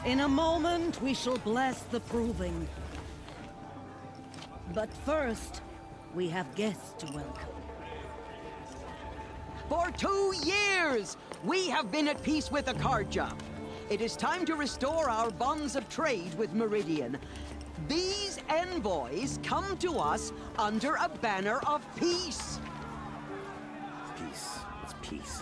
In a moment, we shall bless the proving. But first, we have guests to welcome. For 2 years, we have been at peace with Akarja. It is time to restore our bonds of trade with Meridian. These envoys come to us under a banner of peace. Peace. It's peace.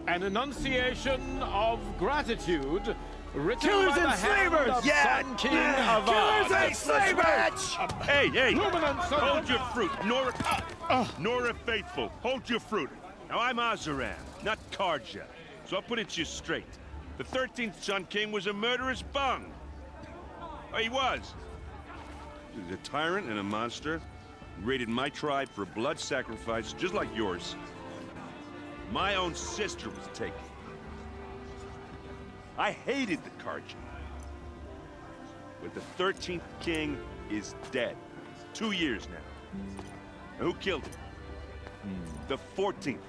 An enunciation of gratitude written Killers by the and hand slavers! of Yeah! Sun King Yeah! of Killers Oz. and slavers! Hey, hey! Luminance of- Hold your fruit, Nora. Nora Faithful, hold your fruit. Now I'm Azaran, not Karja, so I'll put it to you straight. The 13th Sun King was a murderous bung. Oh, he was. He was a tyrant and a monster. He raided my tribe for blood sacrifice, just like yours. My own sister was taken. I hated the Karja. But the 13th king is dead. 2 years now. And who killed him? The 14th.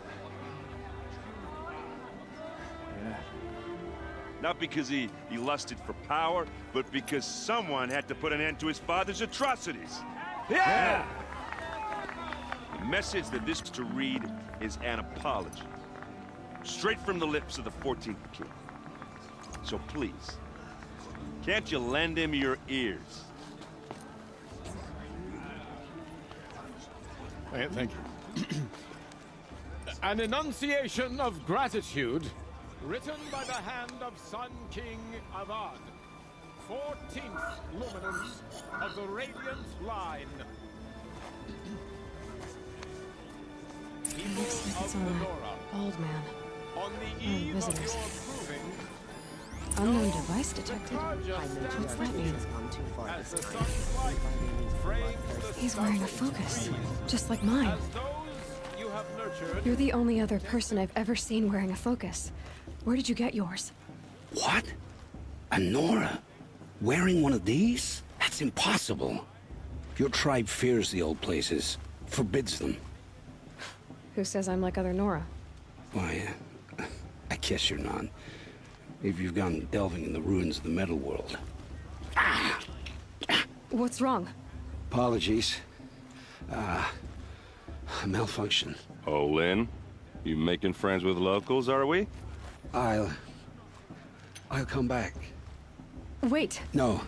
Yeah. Not because he lusted for power, but because someone had to put an end to his father's atrocities. Yeah! The message that this is to read is an apology. Straight from the lips of the 14th king. So please, can't you lend him your ears? Thank you. An enunciation of gratitude written by the hand of Sun King of Oz, 14th luminance of the Radiant Line. People Looks like of it's on Lenora, an old man. on the eve of visitors. your proving, Unknown device detected. Karja What's stands that mean? as the sun's light frames the He's wearing a stunted focus, trees. just like mine. As those you have nurtured, You're the only other person I've ever seen wearing a focus. Where did you get yours? What? A Nora? Wearing one of these? That's impossible. Your tribe fears the old places, forbids them. Who says I'm like other Nora? Why, I guess you're not. If you've gone delving in the ruins of the metal world. What's wrong? Apologies. A malfunction. Oh, Lynn, you making friends with locals, are we? I'll come back. Wait! No,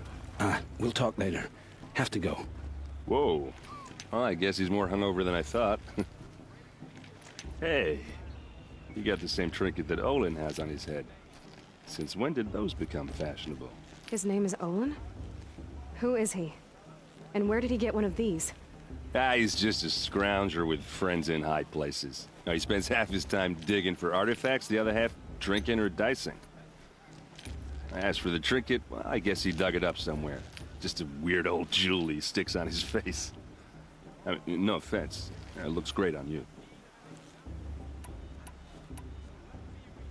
we'll talk later. Have to go. Whoa. Well, I guess he's more hungover than I thought. Hey, you got the same trinket that Olin has on his head. Since when did those become fashionable? His name is Olin? Who is he? And where did he get one of these? He's just a scrounger with friends in high places. Now, he spends half his time digging for artifacts, the other half drinking or dicing. As for the trinket, well, I guess he dug it up somewhere. Just a weird old jewel he sticks on his face. I mean, no offense. It looks great on you.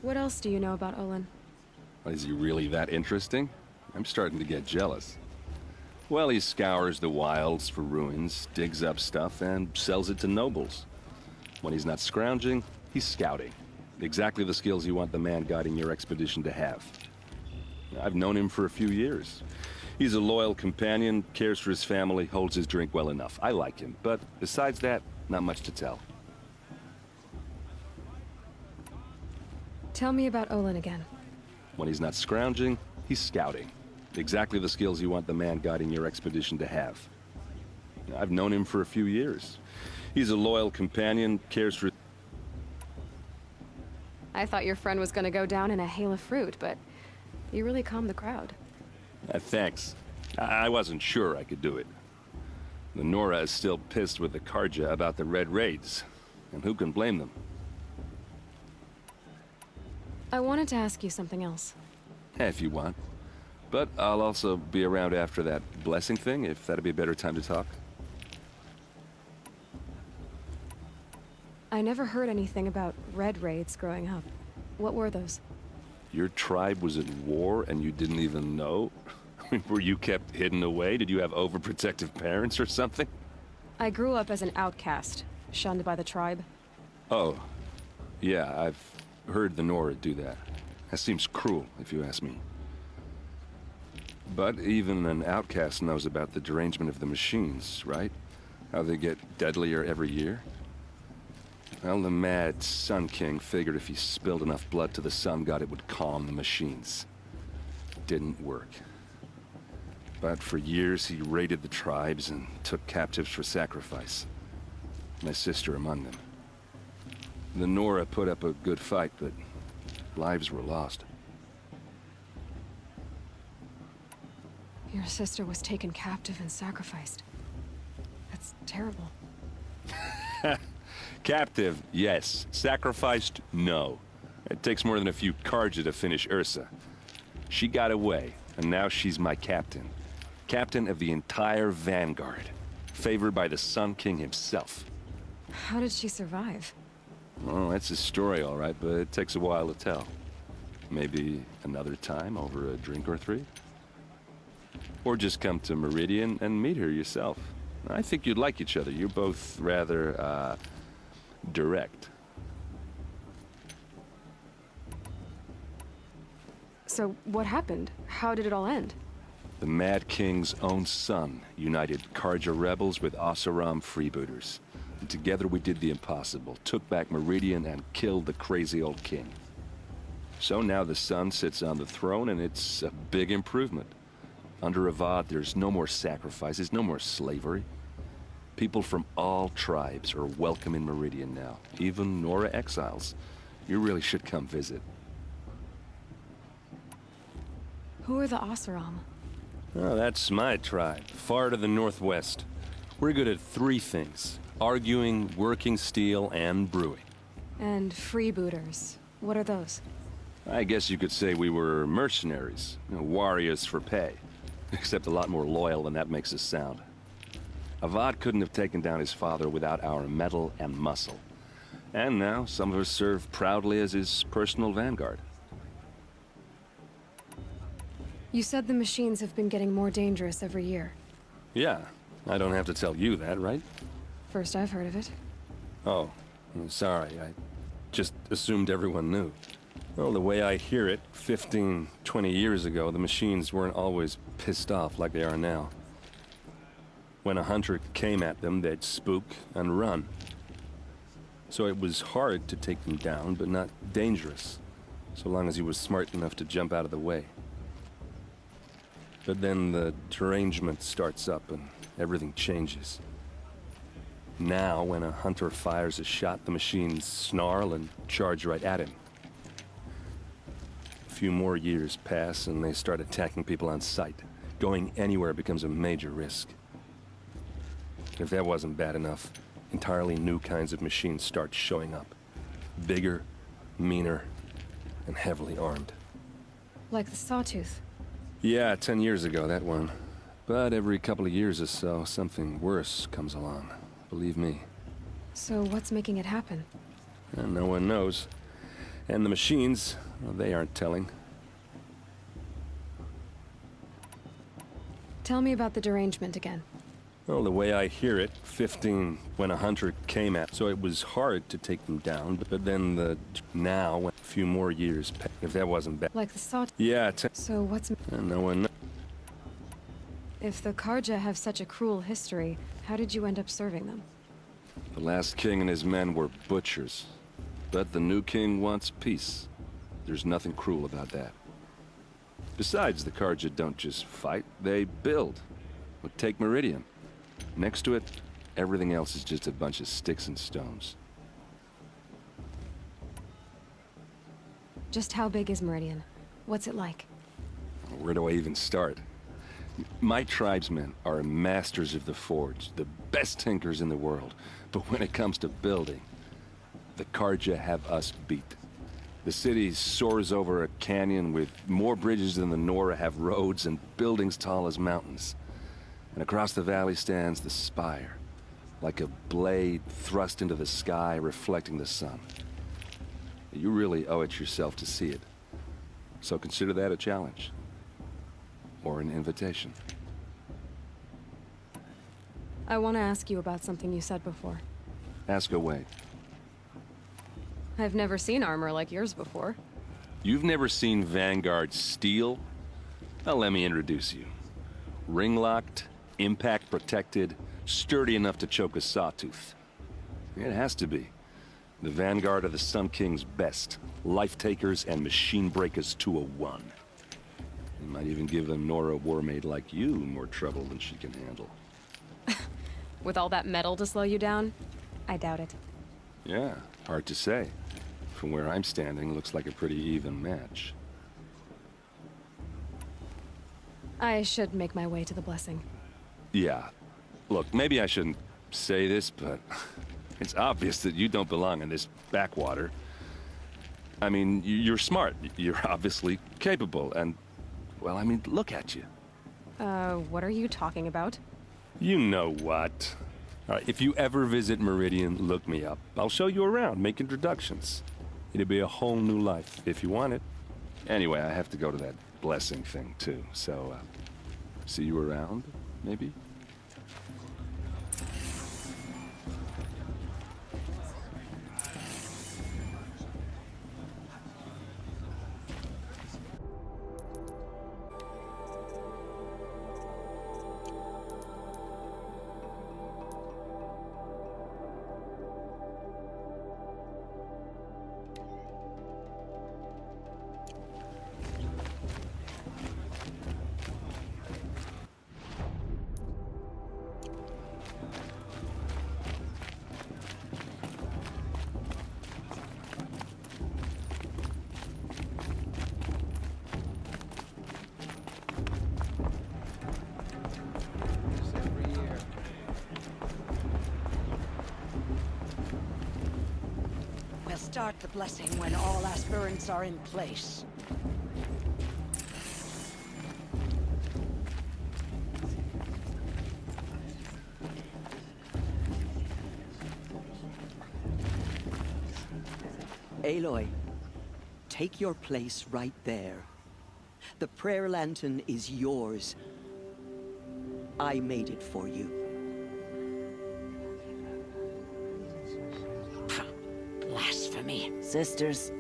What else do you know about Olin? Is he really that interesting? I'm starting to get jealous. Well, he scours the wilds for ruins, digs up stuff, and sells it to nobles. When he's not scrounging, he's scouting. Exactly the skills you want the man guiding your expedition to have. I've known him for a few years. He's a loyal companion, cares for his family, holds his drink well enough. I like him, but besides that, not much to tell. Tell me about Olin again. When he's not scrounging, he's scouting. Exactly the skills you want the man guiding your expedition to have. I've known him for a few years. He's a loyal companion, cares for... I thought your friend was gonna go down in a hail of fruit, but you really calmed the crowd. Thanks. I wasn't sure I could do it. The Nora is still pissed with the Karja about the Red Raids, and who can blame them? I wanted to ask you something else. If you want. But I'll also be around after that blessing thing, if that'd be a better time to talk. I never heard anything about red raids growing up. What were those? Your tribe was at war and you didn't even know? Were you kept hidden away? Did you have overprotective parents or something? I grew up as an outcast, shunned by the tribe. Oh. Yeah, I've heard the Nora do that. That seems cruel, if you ask me. But even an outcast knows about the derangement of the machines, right? How they get deadlier every year? Well, the mad Sun King figured if he spilled enough blood to the Sun God, it would calm the machines. Didn't work. But for years, he raided the tribes and took captives for sacrifice. My sister among them. The Nora put up a good fight, but lives were lost. Your sister was taken captive and sacrificed. That's terrible. Captive, yes. Sacrificed, no. It takes more than a few Karja to finish Ursa. She got away, and now she's my captain. Captain of the entire Vanguard. Favored by the Sun King himself. How did she survive? Well, that's a story, all right, but it takes a while to tell. Maybe another time over a drink or three? Or just come to Meridian and meet her yourself. I think you'd like each other. You're both rather, direct. So, what happened? How did it all end? The Mad King's own son united Karja rebels with Oseram freebooters. And together we did the impossible, took back Meridian and killed the crazy old king. So now the son sits on the throne and it's a big improvement. Under Avad, there's no more sacrifices, no more slavery. People from all tribes are welcome in Meridian now, even Nora exiles. You really should come visit. Who are the Oseram? Oh, that's my tribe, far to the northwest. We're good at three things: arguing, working steel, and brewing. And freebooters. What are those? I guess you could say we were mercenaries, warriors for pay. Except a lot more loyal than that makes us sound. Avad couldn't have taken down his father without our metal and muscle. And now, some of us serve proudly as his personal vanguard. You said the machines have been getting more dangerous every year. Yeah, I don't have to tell you that, right? First I've heard of it. Oh, sorry, I just assumed everyone knew. Well, the way I hear it, 15, 20 years ago, the machines weren't always pissed off like they are now. When a hunter came at them, they'd spook and run. So it was hard to take them down, but not dangerous, so long as he was smart enough to jump out of the way. But then the derangement starts up and everything changes. Now, when a hunter fires a shot, the machines snarl and charge right at him. A few more years pass and they start attacking people on sight. Going anywhere becomes a major risk. If that wasn't bad enough, entirely new kinds of machines start showing up. Bigger, meaner, and heavily armed. Like the Sawtooth. Yeah, 10 years ago, that one. But every couple of years or so, something worse comes along. Believe me. So what's making it happen? And no one knows. And the machines, well, they aren't telling. Tell me about the derangement again. Well, the way I hear it, 15 when a hunter came at, so it was hard to take them down, but then now, a few more years, if that wasn't bad. Like the Sawtooth? Yeah, So what's... and no one knows. If the Karja have such a cruel history, how did you end up serving them? The last king and his men were butchers. But the new king wants peace. There's nothing cruel about that. Besides, the Karja don't just fight, they build. Well, take Meridian. Next to it, everything else is just a bunch of sticks and stones. Just how big is Meridian? What's it like? Where do I even start? My tribesmen are masters of the forge, the best tinkers in the world. But when it comes to building, the Karja have us beat. The city soars over a canyon with more bridges than the Nora have roads and buildings tall as mountains. And across the valley stands the spire, like a blade thrust into the sky reflecting the sun. You really owe it yourself to see it. So consider that a challenge. Or an invitation. I want to ask you about something you said before. Ask away. I've never seen armor like yours before. You've never seen Vanguard steel? Well, let me introduce you. Ring-locked, impact-protected, sturdy enough to choke a sawtooth. It has to be. The Vanguard of the Sun King's best. Life-takers and machine breakers to a one. You might even give a Nora warmaid like you more trouble than she can handle. With all that metal to slow you down? I doubt it. Yeah, hard to say. From where I'm standing, looks like a pretty even match. I should make my way to the blessing. Yeah. Look, maybe I shouldn't say this, but it's obvious that you don't belong in this backwater. I mean, you're smart. You're obviously capable, and, well, I mean, look at you. What are you talking about? You know what. All right, if you ever visit Meridian, look me up. I'll show you around, make introductions. It'll be a whole new life, if you want it. Anyway, I have to go to that blessing thing, too. So, see you around, maybe? Start the blessing when all aspirants are in place. Aloy, take your place right there. The prayer lantern is yours. I made it for you. Blasphemy, sisters.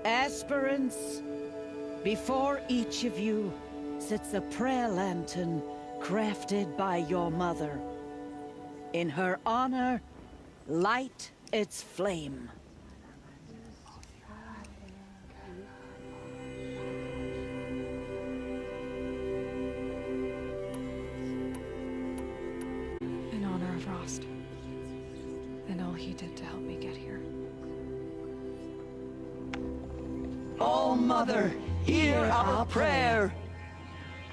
Aspirants, before each of you sits a prayer lantern crafted by your mother. In her honor, light its flame. In honor of Rost. And all he did to help me get here. Oh, Mother, hear our prayer.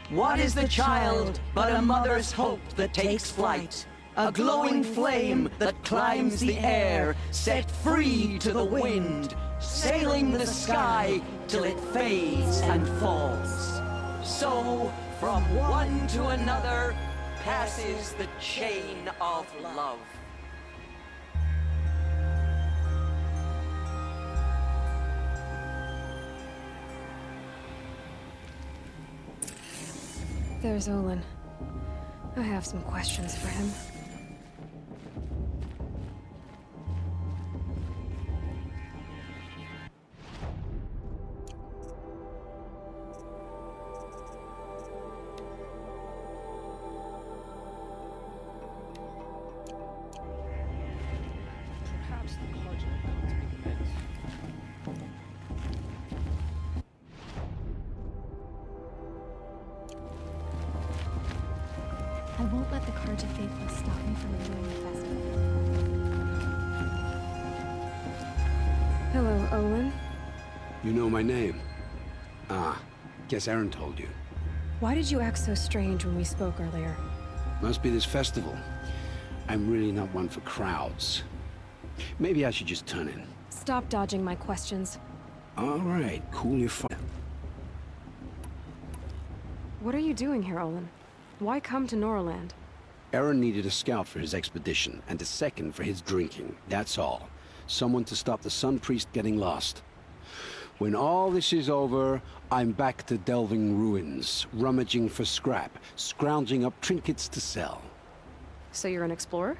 What is the child but a mother's hope that takes flight? A glowing flame that climbs the air, set free to the wind, sailing the sky till it fades and falls. So, from one to another, passes the chain of love. There's Olin. I have some questions for him. Perhaps the project could be I won't let the Carja faithful stop me from enjoying the festival. Hello, Olin. You know my name? Ah, guess Aaron told you. Why did you act so strange when we spoke earlier? Must be this festival. I'm really not one for crowds. Maybe I should just turn in. Stop dodging my questions. All right, cool your fire. What are you doing here, Olin? Why come to Noraland? Aaron needed a scout for his expedition, and a second for his drinking. That's all. Someone to stop the Sun Priest getting lost. When all this is over, I'm back to delving ruins, rummaging for scrap, scrounging up trinkets to sell. So you're an explorer?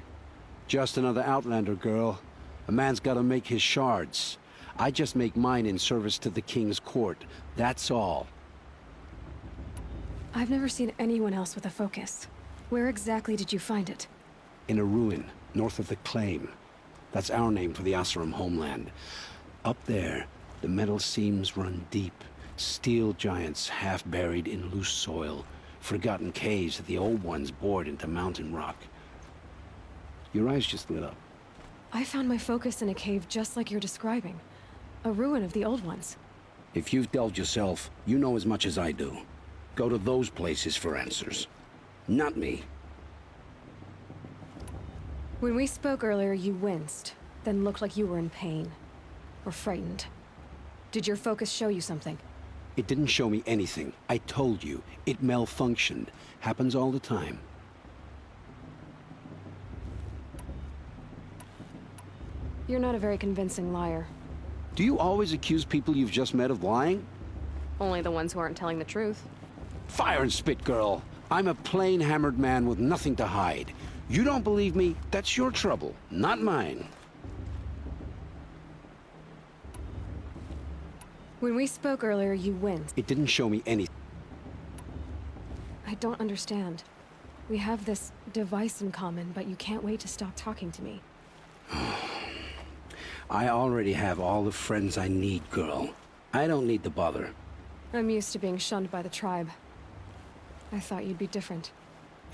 Just another Outlander girl. A man's gotta make his shards. I just make mine in service to the king's court. That's all. I've never seen anyone else with a focus. Where exactly did you find it? In a ruin, north of the Claim. That's our name for the Asuram homeland. Up there, the metal seams run deep. Steel giants half buried in loose soil. Forgotten caves that the old ones bored into mountain rock. Your eyes just lit up. I found my focus in a cave just like you're describing. A ruin of the old ones. If you've delved yourself, you know as much as I do. Go to those places for answers. Not me. When we spoke earlier, you winced, then looked like you were in pain. Or frightened. Did your focus show you something? It didn't show me anything. I told you. It malfunctioned. Happens all the time. You're not a very convincing liar. Do you always accuse people you've just met of lying? Only the ones who aren't telling the truth. Fire and spit, girl. I'm a plain hammered man with nothing to hide. You don't believe me? That's your trouble, not mine. When we spoke earlier, you winced. It didn't show me anything. I don't understand. We have this device in common, but you can't wait to stop talking to me. I already have all the friends I need, girl. I don't need the bother. I'm used to being shunned by the tribe. I thought you'd be different.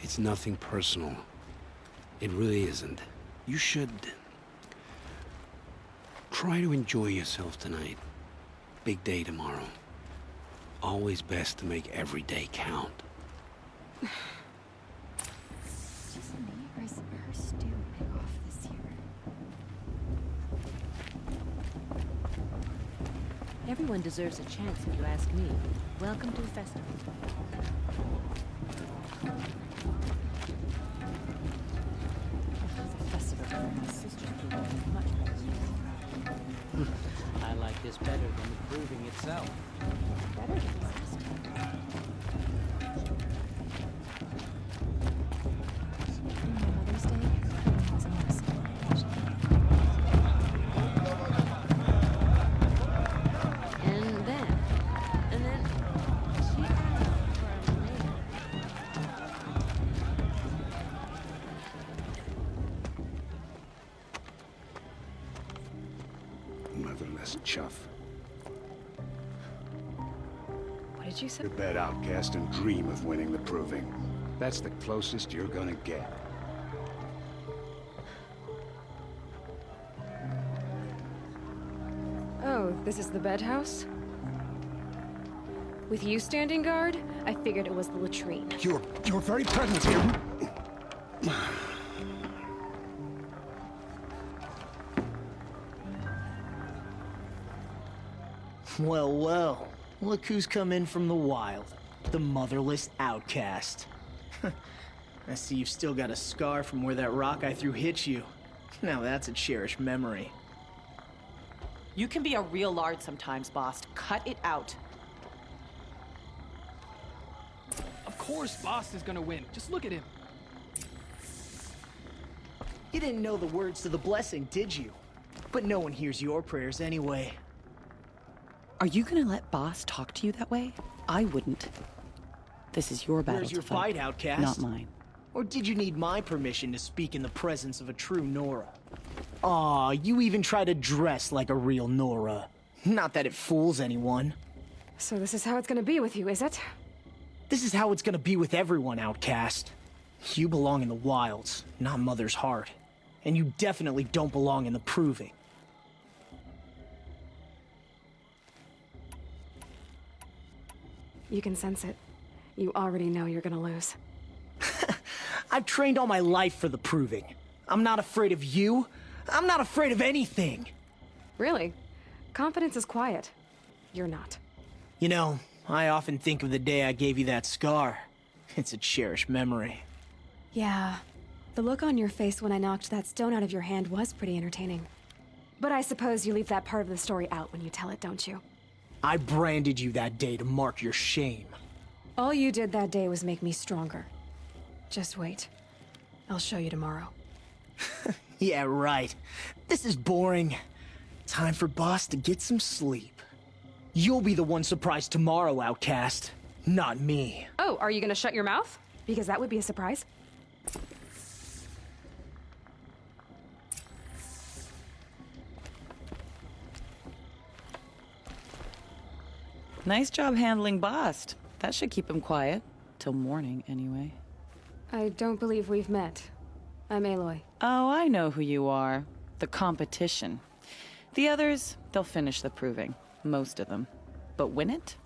It's nothing personal. It really isn't. You should... try to enjoy yourself tonight. Big day tomorrow. Always best to make every day count. Just me, or is her stew big off this year? Everyone deserves a chance, if you ask me. Welcome to the festival. It's a festival for my sister's people. Much better. I like this better than the proving itself. Better than last time. On Mother's Day, everyone has a nice celebration. And then she asked for a mayor. Motherless chuff. What did you say? Your bed, outcast, and dream of winning the proving. That's the closest you're gonna get. Oh, this is the bedhouse? With you standing guard, I figured it was the latrine. Your very presence here... Well, well. Look who's come in from the wild. The motherless outcast. I see you've still got a scar from where that rock I threw hit you. Now that's a cherished memory. You can be a real lard sometimes, boss. Cut it out. Of course, Boss is gonna win. Just look at him. You didn't know the words to the blessing, did you? But no one hears your prayers anyway. Are you gonna let Boss talk to you that way? I wouldn't. This is your battle Where's your to fight, fight, outcast? not mine. Or did you need my permission to speak in the presence of a true Nora? Aw, you even try to dress like a real Nora. Not that it fools anyone. So this is how it's gonna be with you, is it? This is how it's gonna be with everyone, outcast. You belong in the wilds, not Mother's heart. And you definitely don't belong in the proving. You can sense it. You already know you're gonna lose. I've trained all my life for the proving. I'm not afraid of you. I'm not afraid of anything. Really? Confidence is quiet. You're not. You know, I often think of the day I gave you that scar. It's a cherished memory. Yeah. The look on your face when I knocked that stone out of your hand was pretty entertaining. But I suppose you leave that part of the story out when you tell it, don't you? I branded you that day to mark your shame. All you did that day was make me stronger. Just wait. I'll show you tomorrow. Yeah, right. This is boring. Time for Boss to get some sleep. You'll be the one surprised tomorrow, outcast. Not me. Oh, are you gonna shut your mouth? Because that would be a surprise. Nice job handling Bast. That should keep him quiet. Till morning, anyway. I don't believe we've met. I'm Aloy. Oh, I know who you are. The competition. The others, they'll finish the proving. Most of them. But win it?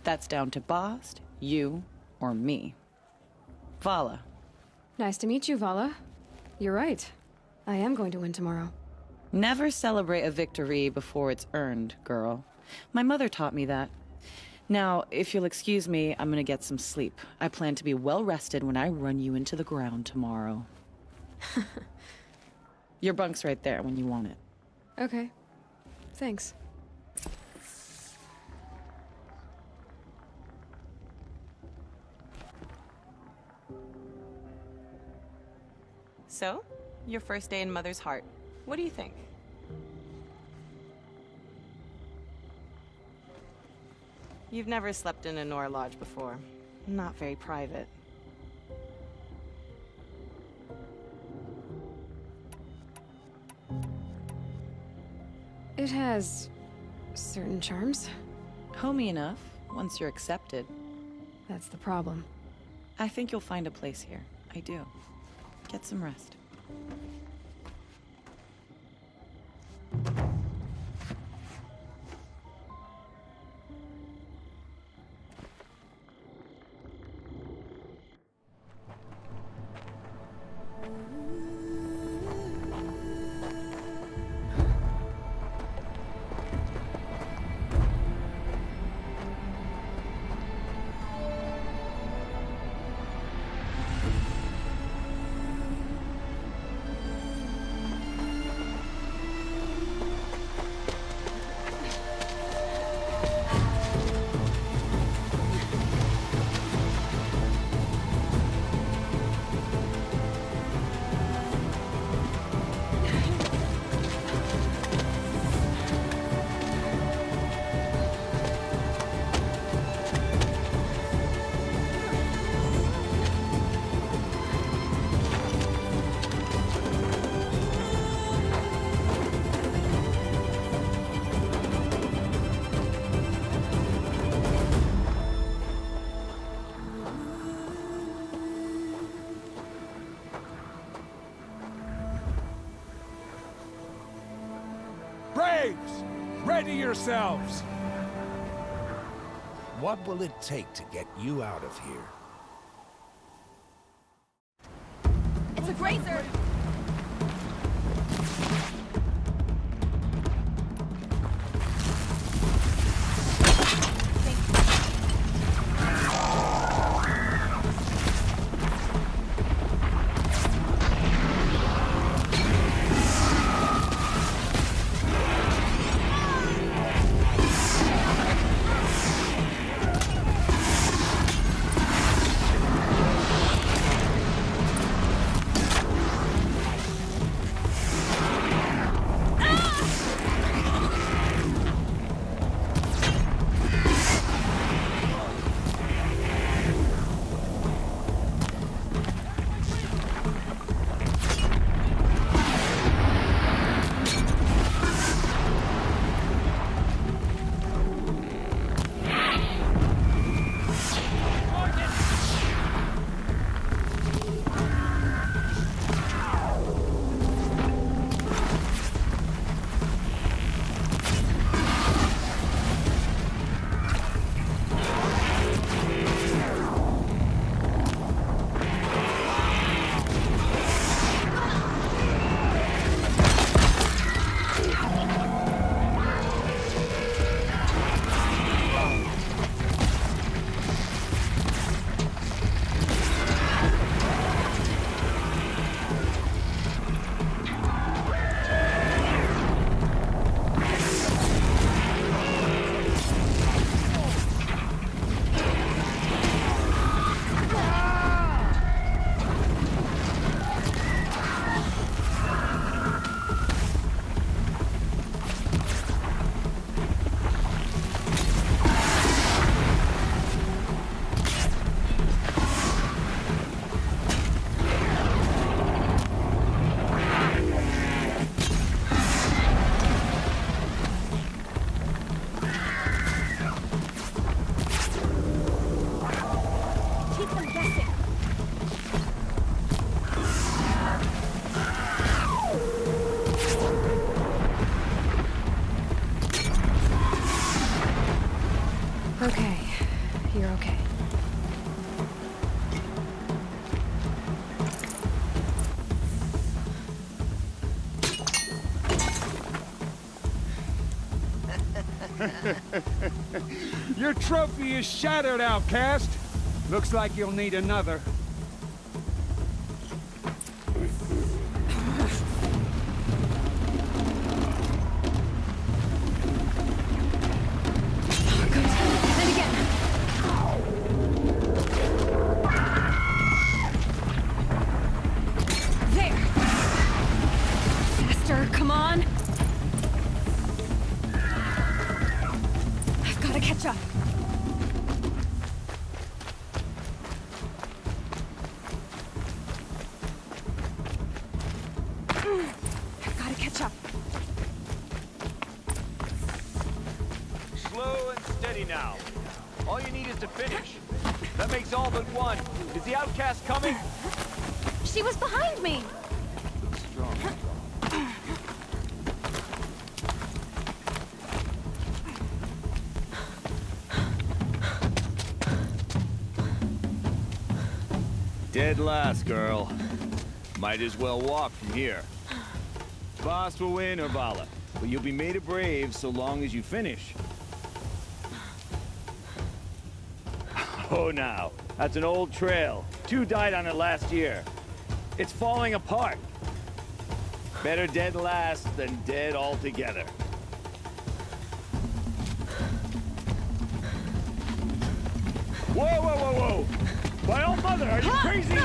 That's down to Bast, you, or me. Vala. Nice to meet you, Vala. You're right. I am going to win tomorrow. Never celebrate a victory before it's earned, girl. My mother taught me that. Now, if you'll excuse me, I'm gonna get some sleep. I plan to be well rested when I run you into the ground tomorrow. Your bunk's right there when you want it. Okay. Thanks. So, your first day in Mother's Heart. What do you think? You've never slept in a Nora lodge before. Not very private. It has certain charms. Homey enough, once you're accepted. That's the problem. I think you'll find a place here. I do. Get some rest. Braves! Ready yourselves! What will it take to get you out of here? It's a grazer! Your trophy is shattered, outcast. Looks like you'll need another. Come on! I've got to catch up. I've got to catch up. Slow and steady now. All you need is to finish. That makes all but one. Is the outcast coming? She was behind me! Looks strong. Dead last, girl. Might as well walk from here. Boss will win or Vala, but you'll be made a brave so long as you finish. Oh, now. That's an old trail. 2 died on it last year. It's falling apart. Better dead last than dead altogether. Whoa, whoa, whoa, whoa! My old mother, are you crazy?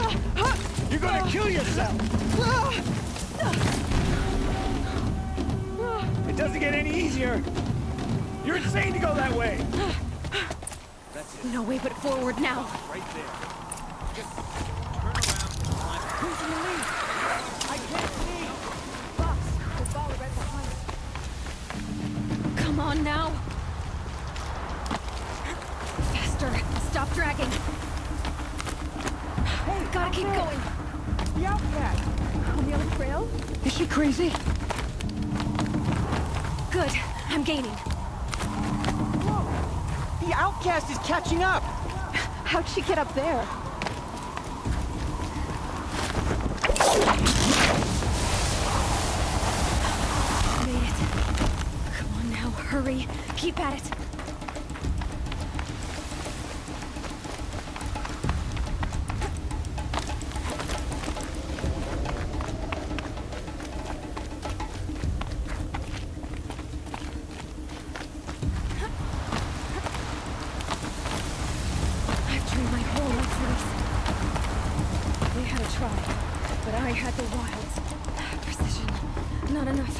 You're gonna kill yourself! It doesn't get any easier! You're insane to go that way! That's it. No way but forward now. Right there. Just turn around and climb. Who's in the lead? I can't see! Boss, the ball right behind. Come on now. Faster. Stop dragging. Hey, gotta keep going. The outcast. On the other trail? Is she crazy? Good. I'm gaining. Whoa! The outcast is catching up! How'd she get up there? Made it. Come on now, hurry. Keep at it. But I had the wilds. Precision. Not enough.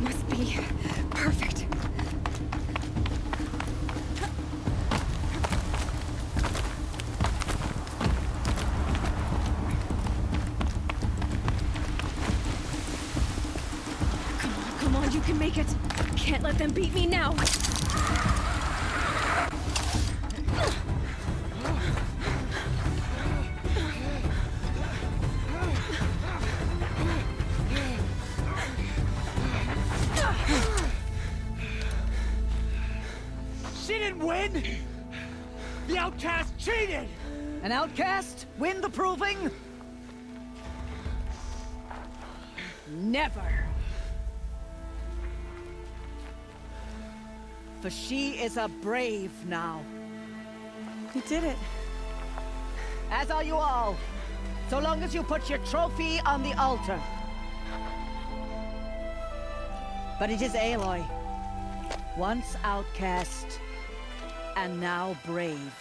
Must be perfect. Come on, you can make it. Can't let them beat me now. Win? The outcast cheated! An outcast win the proving? Never. For she is a brave now. You did it. As are you all. So long as you put your trophy on the altar. But it is Aloy. Once outcast, and now brave,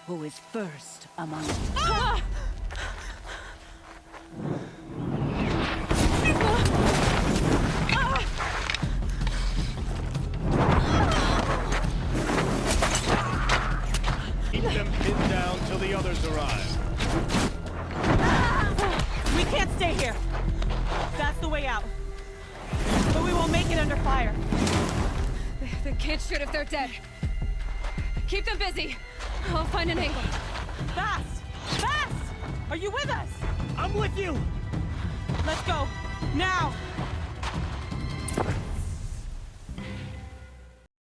who is first among us. Ah! Keep them pinned down till the others arrive. We can't stay here. That's the way out. But we won't make it under fire. They can't shoot if they're dead. Keep them busy. I'll find an angle. Fast! Fast! Are you with us? I'm with you! Let's go. Now!